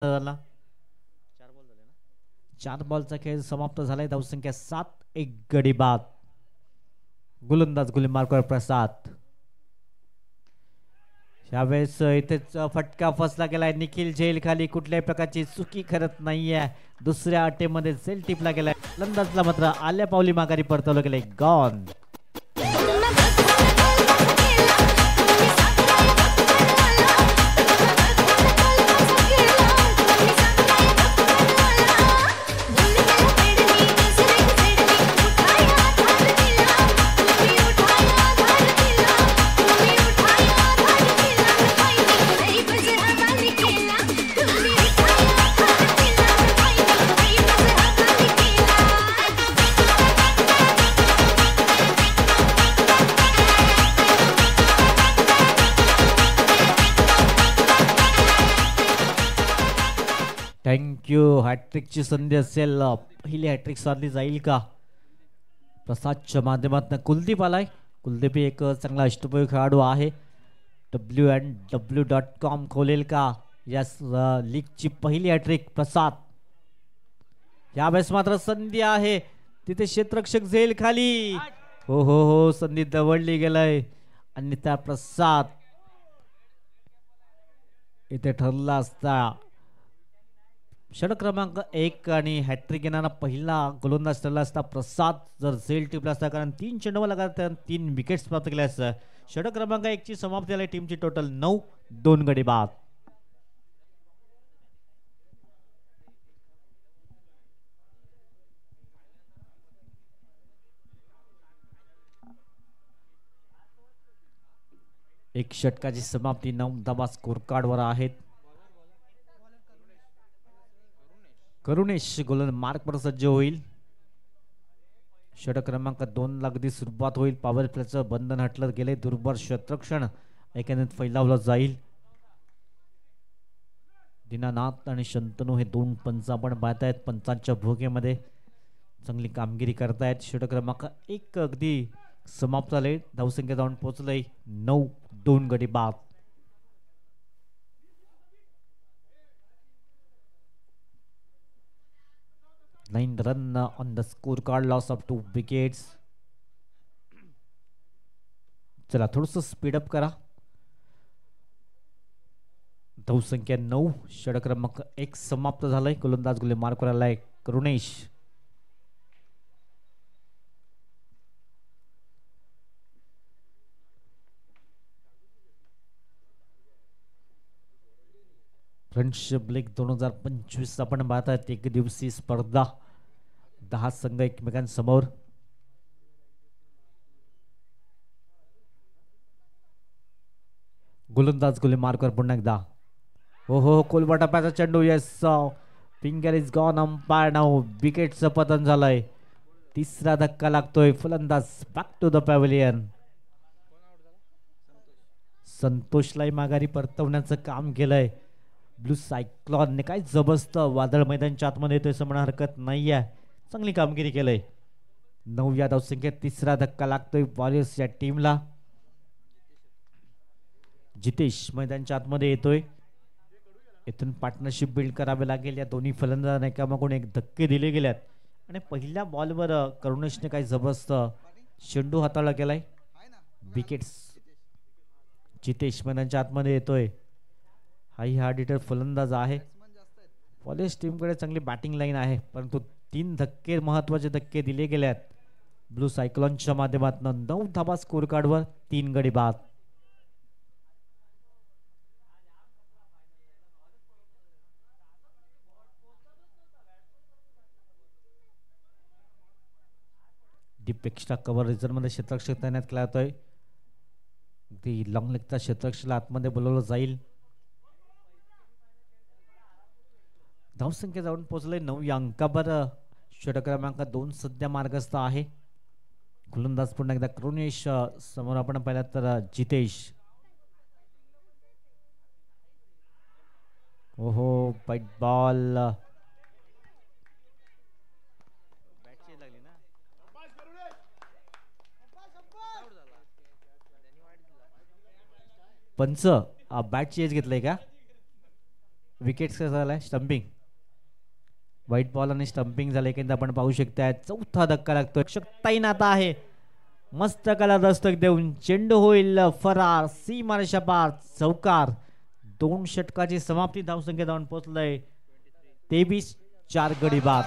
झाला 4 बॉलचा खेळ समाप्त झालाय. धावसंख्या 7. एक गडी बाद. गोलंदाज गुलीमार्कवर प्रसाद. यावेळेस इथेच फटका फसला गेलाय. निखिल झेल खाली कुठल्याही प्रकारची चुकी करत नाहीये. दुसऱ्या अटेमध्ये झेल टिपला गेलाय. गोलंदाजला मात्र आल्या पावली माघारी परतवलं गेलंय. गॉन. थँक्यू. हॅट्रिकची संधी असेल. पहिली हॅट्रिक साधली जाईल का? प्रसादच्या माध्यमातून कुलदीप आलाय. कुलदीप एक चांगला अष्टपैलू खेळाडू आहे. WNW.com खोलेल का या लीगची पहिली हॅट्रिक? प्रसाद. यावेळेस मात्र संधी आहे. तिथे क्षेत्ररक्षक झेल खाली. हो हो हो, संधी दवडली गेलाय आणि त्या प्रसाद इथे ठरला असता. षटक क्रमांक 1 आणि हॅट्रिक येणारा पहिला गोलंदाज ठरला असता प्रसाद जर झेल टिपला असता. कारण 3 चेंडू लगातार 3 विकेट्स प्राप्त केल्या असत्या. षटक क्रमांक 1 ची समाप्ती झाली. टीमची टोटल 9. 2 गडी बाद. एक षटकाची समाप्ती 9 धावा स्कोर कार्डवर आहेत. करुणेश गोलंदाज मार्कवर सज्ज होईल. षटक क्रमांक 2 ला अगदी सुरुवात होईल. पॉवर प्लेचं बंधन हटलं गेले. दुर्बर क्षेत्ररक्षण एकंदरीत फैलावलं जाईल. दीनानाथ आणि शंतनू हे 2 पंच आपण पाहतायत. पंचांच्या भूमिकेमध्ये चांगली कामगिरी करतायत. षटक क्रमांक 1 अगदी समाप्त झाले. धावसंख्या जाऊन पोहोचलंय 9. 2 गडी बाद. Nine run on the scorecard. Loss of 2 wickets. चला थोडस स्पीडअप करा. धावसंख्या 9. षटक क्रमांक 1 समाप्त झालाय. गोलंदाज गुले मार्कवर आलाय करुणेश. फ्रेंडशिप लीग 2025 आपण पाहतात. एक दिवसीय स्पर्धा. 10 संघ एकमेकांसमोर. गोलंदाज गुले मार्कवर पुन्हा एकदा. हो हो, कोलबटाप्याचा चेंडू. Yes, finger is gone. Umpire नाव. विकेटचं पतन झालंय. तिसरा धक्का लागतोय. फलंदाज बॅक टू द पॅव्हलियन. संतोषलाही माघारी परतवण्याचं काम केलंय. ब्लू सायक्लॉनने काय जबरदस्त वादळ मैदानच्या आतमध्ये येतोय असं म्हणा हरकत नाहीये. चांगली कामगिरी केलंय. 9 या धावसंख्येत तिसरा धक्का लागतोय वॉरियर्स या टीमला. जितेश मैदानच्या आतमध्ये येतोय. इथून पार्टनरशिप बिल्ड करावे लागेल. या दोन्ही फलंदाजांना एकामागून एक धक्के दिले गेल्यात आणि पहिल्या बॉलवर करुणेशने काही जबरदस्त चेंडू हाताळला गेलाय. विकेट्स. जितेश मैदानच्या आतमध्ये येतोय. हाही हार्ड हिटर फलंदाज आहे. वॉरियर्स टीमकडे चांगली बॅटिंग लाईन आहे, परंतु 3 धक्के, महत्वाचे धक्के दिले गेल्यात ब्लू सायक्लॉनच्या माध्यमातून. 9 धावा स्कोर कार्डवर. 3 गडी बाद. डीप एक्स्ट्रा कव्हर रिझर्व मध्ये क्षेत्ररक्षक तैनात केला जातोय. ती लॉंग लेगचा क्षेत्ररक्षक आतमध्ये बोलवलं जाईल. धावसंख्या जाऊन पोहोचले 9 या अंकावर. षटक क्रमांक 2 सध्या मार्गस्थ आहे. गोलंदाज पुन्हा एकदा करुणेश. समोर आपण पाहिलं तर जितेश. ओहो, वाईट बॉल. पंच बॅटची एज घेतलंय का? विकेट झालाय स्टंपिंग, व्हाईट बॉल आणि स्टंपिंग झालं एकंदर आपण पाहू शकताय. चौथा धक्का लागतोय. ताईन आता आहे मस्त कला दस्तक देऊन चेंडू होईल फरार सीमारेषा पार चौकार. 2 षटकाची समाप्ती. धावसंख्या जाऊन पोहोचलंय 23-4 गडी बाद.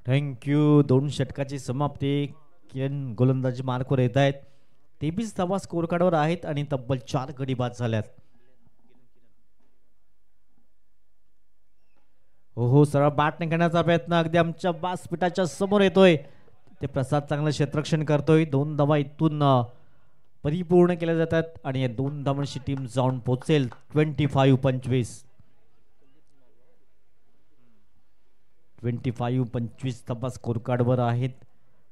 थँक्यू. 2 षटकाची समाप्ती. किरण गोलंदाजी मार्कवर येत आहेत. 23 धावा स्कोर कार्डवर आहेत आणि तब्बल 4 गडी बाद झाल्यात. हो सरळ बॅट करण्याचा प्रयत्न अगदी आमच्या व्यासपीठाच्या समोर येतोय. ते प्रसाद चांगलं क्षेत्ररक्षण करतोय. 2 धावा इथून परिपूर्ण केल्या जातात आणि या 2 धावांची टीम जाऊन पोहोचेल 25-25. 25-25 धावा स्कोर कार्डवर आहेत.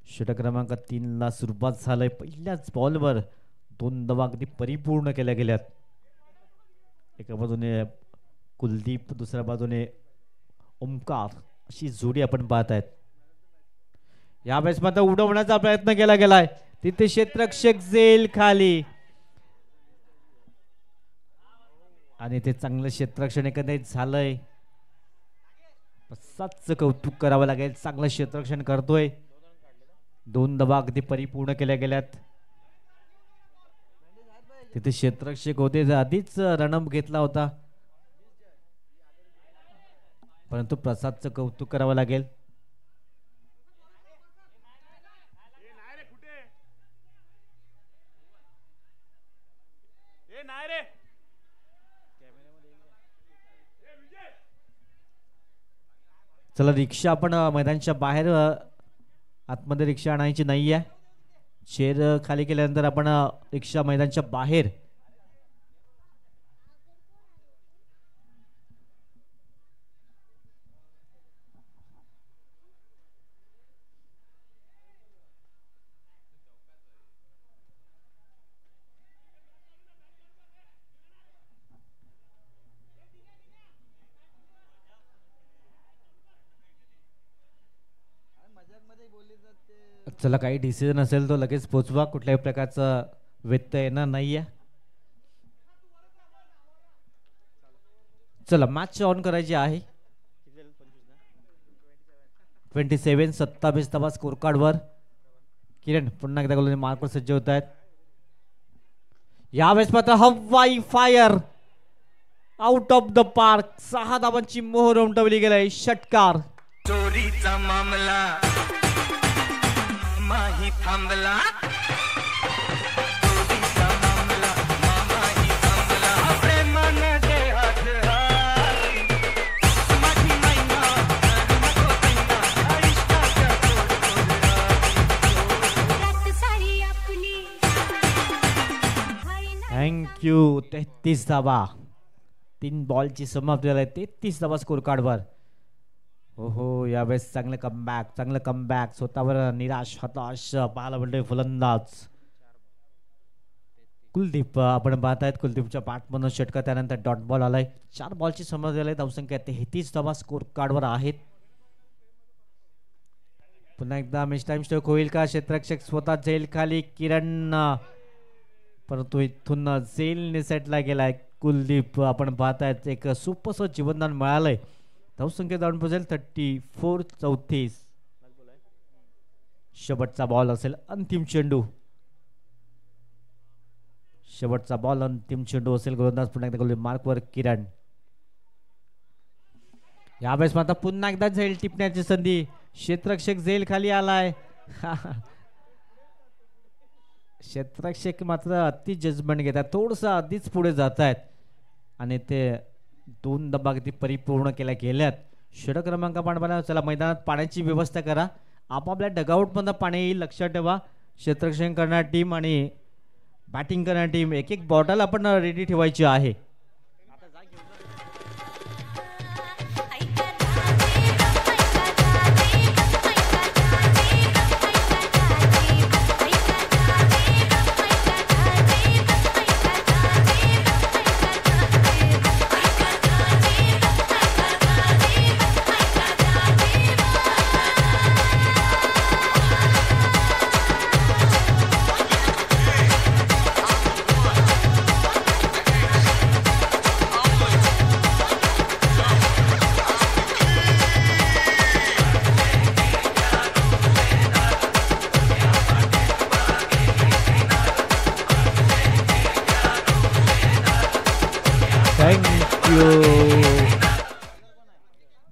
षटक क्रमांक 3 ला सुरुवात झालंय. पहिल्याच बॉलवर 2 धावा अगदी परिपूर्ण केल्या गेल्यात. एका बाजूने कुलदीप, दुसऱ्या बाजूने ओमकार अशी जोडी आपण पाहत आहेत. यावेळेस मात्र उडवण्याचा प्रयत्न केला गेलाय. तिथे क्षेत्ररक्षक जेल खाली आणि ते चांगलं क्षेत्ररक्षण एकंदरीत झालंय. प्रसादचं कौतुक करावं लागेल. चांगलं क्षेत्ररक्षण करतोय. 2 धावा अगदी परिपूर्ण केल्या गेल्यात. तिथे क्षेत्ररक्षक होते, आधीच रनअप घेतला होता, परंतु प्रसादचं कौतुक करावं लागेल. चला रिक्षा आपण मैदानाच्या बाहेर आतमध्ये रिक्षा आणायची नाही आहे. चेअर खाली केल्यानंतर आपण रिक्षा मैदानाच्या बाहेर चला काही डिसिजन असेल तो लगेच पोचवा. कुठल्याही प्रकारचा व्यत्यय येणार नाहीये. चला मॅच ऑन करायची आहे. 27 धावा स्कोर कार्डवर. किरण पुन्हा एकदा गोलंदाजी मार्कवर सज्ज होत आहेत. यावेळेस मात्र हवाई fire out of the park. 6 धावांची मोहर उमटवली गेलाय. षटकार. चोरीचा मामला माही थांबला. चोरीचा मामला माही थांबला. प्रेमाने देहात हारी माझी मैना नको पैना इश्काच्या तोड सारी आपली. थँक्यू. 33 धावा. 3 बॉलची समाप्ती झाली. 33 धावा स्कोर कार्डवर. हो यावेळेस चांगलं कमबॅक स्वतःवर निराश हताश पाहायला मिळतोय फलंदाज कुलदीप. आपण पाहतायत कुलदीपच्या पाठमधून षटका, त्यानंतर डॉट बॉल आलाय. 4 बॉलची समाप्ती झाली. धावसंख्या 33 धावा स्कोर कार्डवर आहेत. पुन्हा एकदा मिस टाइम स्ट्रोक होईल का? क्षेत्ररक्षक स्वतः जेल खाली. किरण परंतु इथून जेल सेटला गेलाय. कुलदीप आपण पाहतायत एक सुपरसं जीवनदान मिळालंय. धावसंख्या जाऊन पोहोचेल 34-34. शेवटचा बॉल असेल. अंतिम चेंडू. शेवटचा बॉल अंतिम चेंडू असेल. गोलंदाज पुन्हा एकदा गोलंदाज मार्कवर किरण. यावेळेस मात्र पुन्हा एकदा झेल टिपण्याची संधी. क्षेत्ररक्षक झेल खाली आलाय. क्षेत्ररक्षक मात्र अति जजमेंट घेतात. थोडस आधीच पुढे जात आहेत आणि ते 2 धावा किती परिपूर्ण केल्या गेल्यात. षटक क्रमांक पांडवांना चला मैदानात पाण्याची व्यवस्था करा. आपापल्या डगआउट मध्ये पाणी येईल लक्षात ठेवा. क्षेत्ररक्षण करणारी टीम आणि बॅटिंग करणारी टीम एक एक बॉटल आपण रेडी ठेवायची आहे.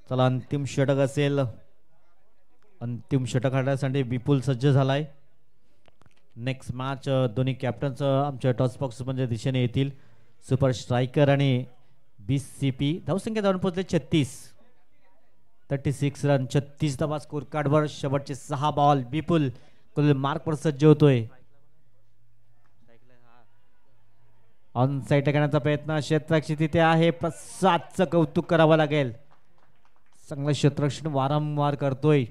चला अंतिम षटक असेल. अंतिम षटक हाणण्यासाठी विपुल सज्ज झालाय. नेक्स्ट मॅच दोन्ही कॅप्टन्स आमच्या टॉस बॉक्स मध्ये दिशेने येतील. सुपर स्ट्रायकर आणि BCP धावसंख्या जाऊन पोहोचले 36 रन 36 धावा स्कोर कार्डवर. शेवटचे 6 बॉल. विपुल मार्कवर सज्ज होतोय. ऑन साइड करण्याचा प्रयत्न. क्षेत्ररक्षण तिथे आहे. प्रसादचं कौतुक करावं लागेल. चांगलं क्षेत्ररक्षण वारंवार करतोय.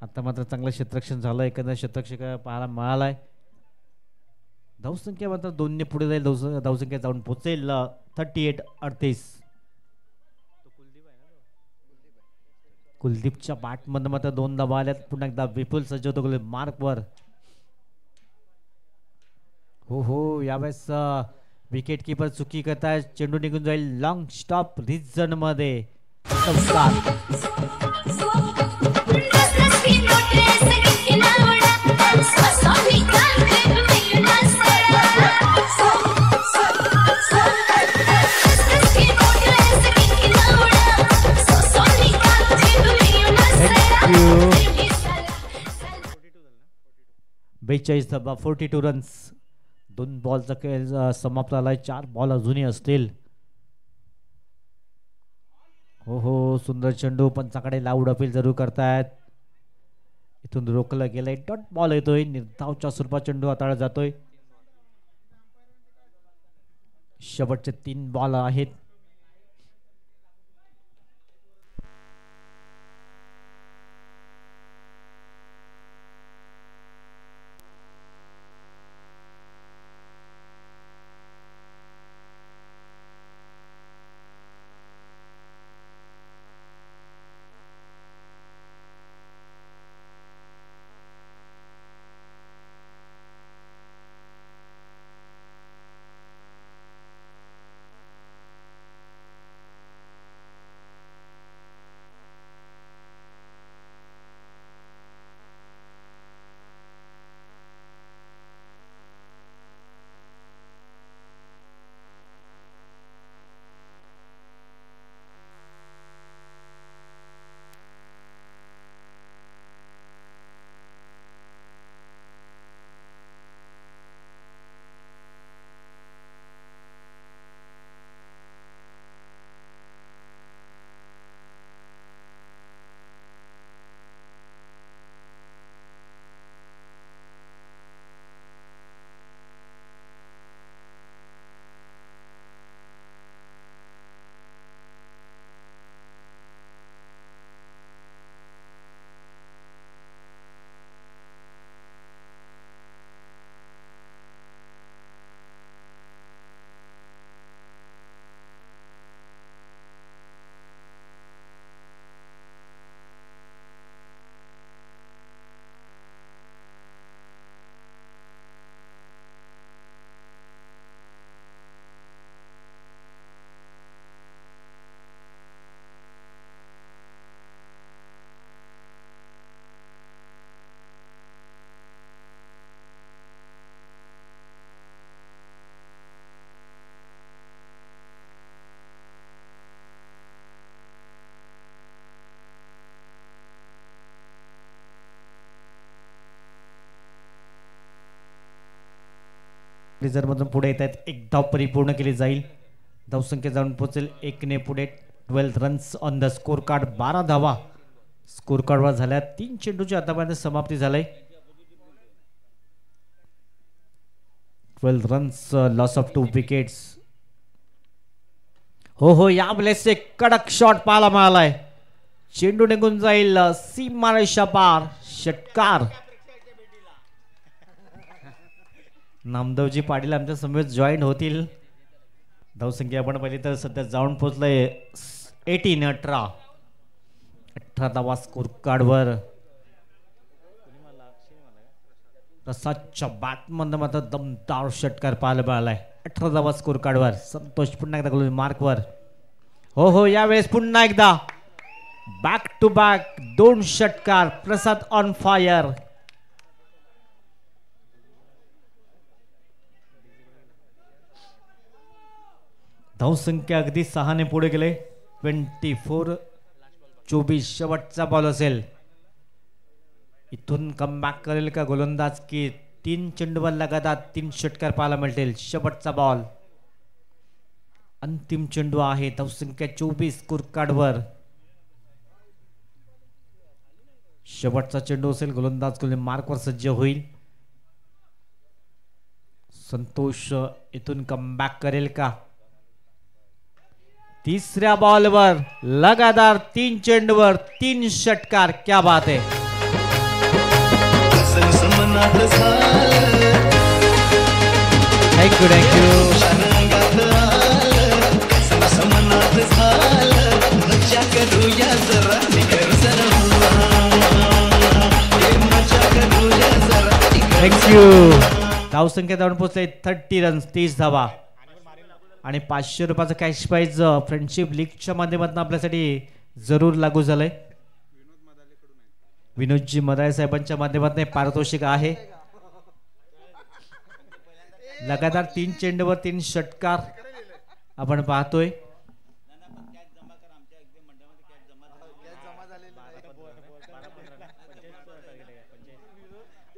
आता मात्र चांगलं क्षेत्ररक्षण झालं. एकंदर क्षेत्ररक्षक पाहायला मिळालाय. धावसंख्या मात्र 2 ने पुढे जाईल. धावसंख्या जाऊन पोहोचेल 38-38. कुलदीपच्या बॅट मध्ये मात्र 2 धावा आल्यात. पुन्हा एकदा विपुल सज्ज होतो मार्कवर. हो यावेळेस विकेट कीपर चुकी करताय. चेंडू निघून जाईल. लॉंग स्टॉप रिजन मध्ये. बेचाळीस धावा 42 रन्स. 2 बॉलचा खेळ समाप्त झालाय. 4 बॉल अजूनही असतील. हो सुंदर चेंडू पंचाकडे लाऊड अपील जरूर करतायत. इथून रोखलं गेलंय. डॉट बॉल येतोय. निर्धावच्या स्वरूपात चेंडू हाताळला जातोय. शेवटचे 3 बॉल आहेत. रिझर्व मधून पुढे येत आहेत. 1 धाव परिपूर्ण केली जाईल. धावसंख्या जाऊन पोहोचेल 1 ने पुढे. 12 runs on the score card. 12 धावा स्कोर कार्डवर झाल्या 3 चेंडूची आतापर्यंत समाप्ती झाली. 12 रन्स लॉस ऑफ 2 विकेट्स. हो यावेळेस एक कडक शॉट पाहायला मिळालाय. चेंडू निघून जाईल सीमारेषा पार. षटकार. नामदेवजी पाटील आमच्या समेत जॉईन होतील. धावसंख्या आपण पाहिली तर सध्या जाऊन पोहोचलंय 18 धावा स्कोर कार्डवर. प्रसादच्या बॅटमधनं मात्र दमदार षटकार पाहायला मिळालाय. 18 धावा स्कोर कार्डवर. संतोष पुन्हा एकदा गोल मार्कवर. हो यावेळेस पुन्हा एकदा बॅक टू बॅक 2 षटकार. प्रसाद ऑन फायर. धावसंख्या अगदी 6 ने पुढे गेले. 24 शेवटचा बॉल असेल. इथून कमबॅक करेल का गोलंदाज की 3 चेंडूवर लगातार 3 षटकार पाहायला मिळतील. शेवटचा बॉल. अंतिम चेंडू आहे. धावसंख्या 24 स्कोर कार्डवर. शेवटचा चेंडू असेल. गोलंदाज गोल मार्कवर सज्ज होईल. संतोष इथून कमबॅक करेल का. तिसऱ्या बॉलवर लगातार 3 चेंडूवर 3 षटकार. क्या बात है. थँक्यू धावसंख्या जाऊन पोहोचले 30 रन्स 30 धावा आणि 500 रुपयाचं कॅश प्राइज फ्रेंडशिप लीगच्या माध्यमातून आपल्यासाठी जरूर लागू झालंय. विनोदजी मदाळे साहेबांच्या माध्यमातून पारितोषिक आहे. लगातार 3 चेंडूवर 3 षटकार आपण पाहतोय.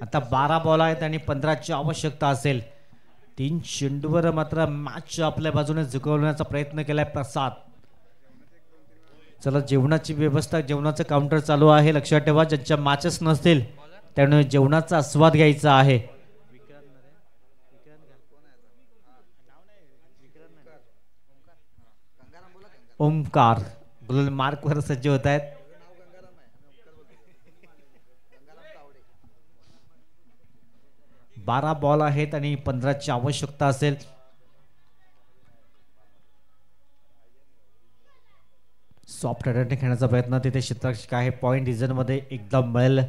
आता 12 बॉल आहेत आणि 15ची आवश्यकता असेल. 3 चेंडूवर मात्र मॅच आपल्या बाजूने झुकवण्याचा प्रयत्न केलाय प्रसाद. चला जेवणाची व्यवस्था जेवणाचं काउंटर चालू आहे. लक्षात ठेवा ज्यांच्या मॅचेस नसतील त्यामुळे जेवणाचा आस्वाद घ्यायचा आहे. ओमकार गोल मार्कवर सज्ज होत आहेत. बारा बॉल आहेत आणि 15ची आवश्यकता असेल. सॉफ्ट अटॅकने खेळण्याचा प्रयत्न तिथे क्षेत्ररक्षक आहे. पॉईंट रिझन मध्ये एकदम मिळेल.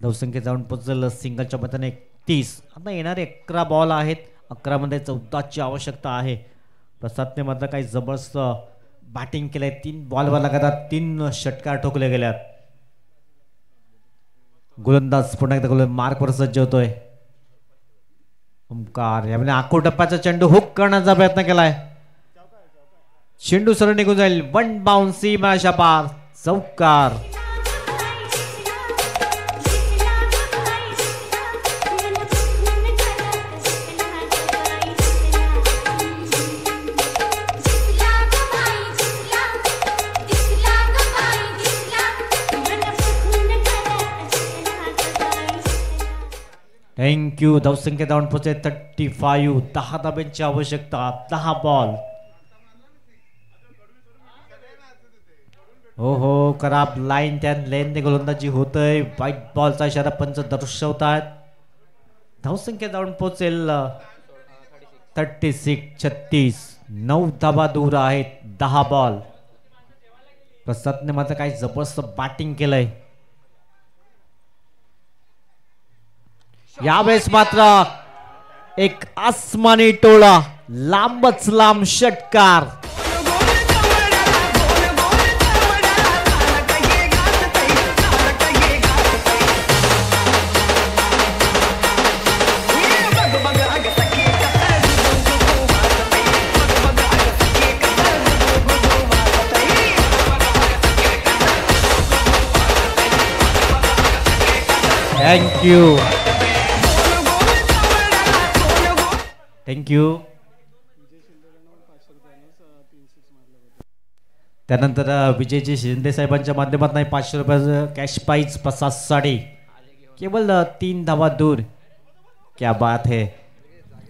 धावसंख्या जाऊन पोहोचल सिंगलच्या मताने 30. आता येणारे 11 बॉल आहेत. 11 मध्ये 14ची आवश्यकता आहे. प्रसादने मात्र काही जबरदस्त बॅटिंग केलंय. 3 बॉलवर लगातार 3 षटकार ठोकले गेल्यात. गोलंदाज पुन्हा एकदा गोल मार्कवर सज्ज होतोय. ओमकार यावेळी आखो टप्प्याचा चेंडू हुक करण्याचा प्रयत्न केलाय. चेंडू सरळ निघून जाईल. 1 बाउन्सी मॅशा पार. चौकार. थँक्यू. धावसंख्या धावून पोहोचले 35. 10 धाब्यांची आवश्यकता. 10 बॉल. हो खराब लाईन त्या लेनने गोलंदाजी होतय. व्हाईट बॉलचा इशारा पंच दर्शवतात. धावसंख्या जाऊन पोहोचेल 36. 36. 9 धाबा दूर आहेत. 10 बॉल. प्रसादने मात्र काही जबरदस्त बॅटिंग केलंय. यावेळेस मात्र एक आसमानी टोळा. लांबच लांब षटकार. थँक्यू. थँक्यू. त्यानंतर विजयजी शिंदे साहेबांच्या माध्यमातून 500 रुपयाचं कॅश प्राईज प्रसाद साडी केवळ 3 धावा दूर. क्या बात है.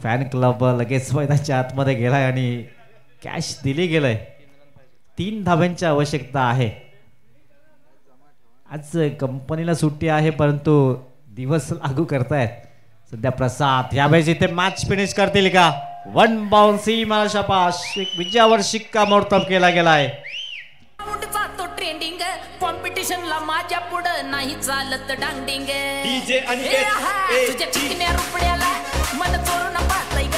फॅन क्लब लगेच मैदानाच्या आतमध्ये गेलाय आणि कॅश दिली गेलंय. 3 धाव्यांची आवश्यकता आहे. आज कंपनीला सुट्टी आहे परंतु दिवस लागू करतायत सध्या. प्रसाद यावेळेस इथे मॅच फिनिश करतील का. 1 बाउन्सी शाबाश. एक विजयावर शिक्कामोर्तब केला गेलाय. तो ट्रेंडिंग कॉम्पिटिशनला माझ्या पुढं नाही चालत डांगडिंग. तुझ्या चिकन्या रुपड्याला मन चोरून पाहतय ग.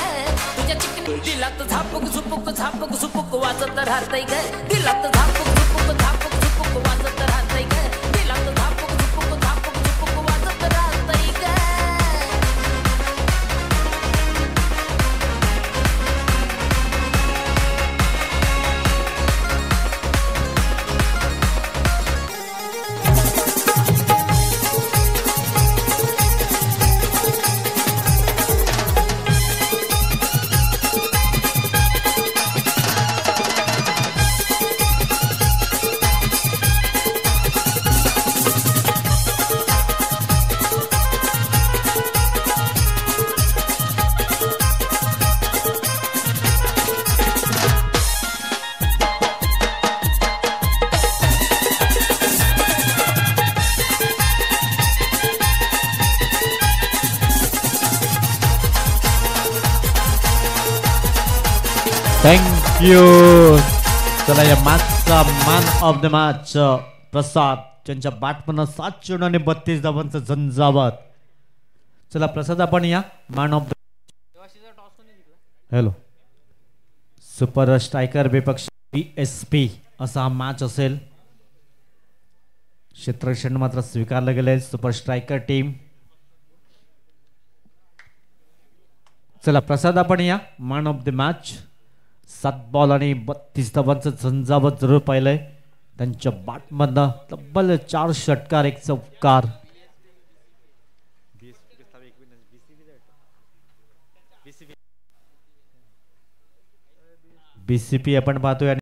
तुझ्या चिकन दिलात झापूक झुपूक झापूक झुपूक वाजत राहतय ग. दिलात झापूक झुपूक झापूक झुपूक वाजत राहतय ग. दिलात झापूक झुपूक झापूक झुपूक वाजत राहतय ग. थँक्यू. चला या मॅचचा मॅन ऑफ द मॅच प्रसाद ज्यांच्या बॅटमन 7 चेंडू आणि 32 धावांचं झंझावात. चला प्रसाद आपण या man of the hello super striker विपक्ष PSP असा हा मॅच असेल. क्षेत्ररक्षण मात्र स्वीकारलं गेलंय सुपर स्ट्रायकर टीम. चला प्रसाद आपण या man of the match. 7 ball आणि 32 धावांचं झंझावत जरूर पाहिलंय त्यांच्या बॅटमधनं. तब्बल 4 षटकार 1 चौकार. BCP आपण पाहतोय.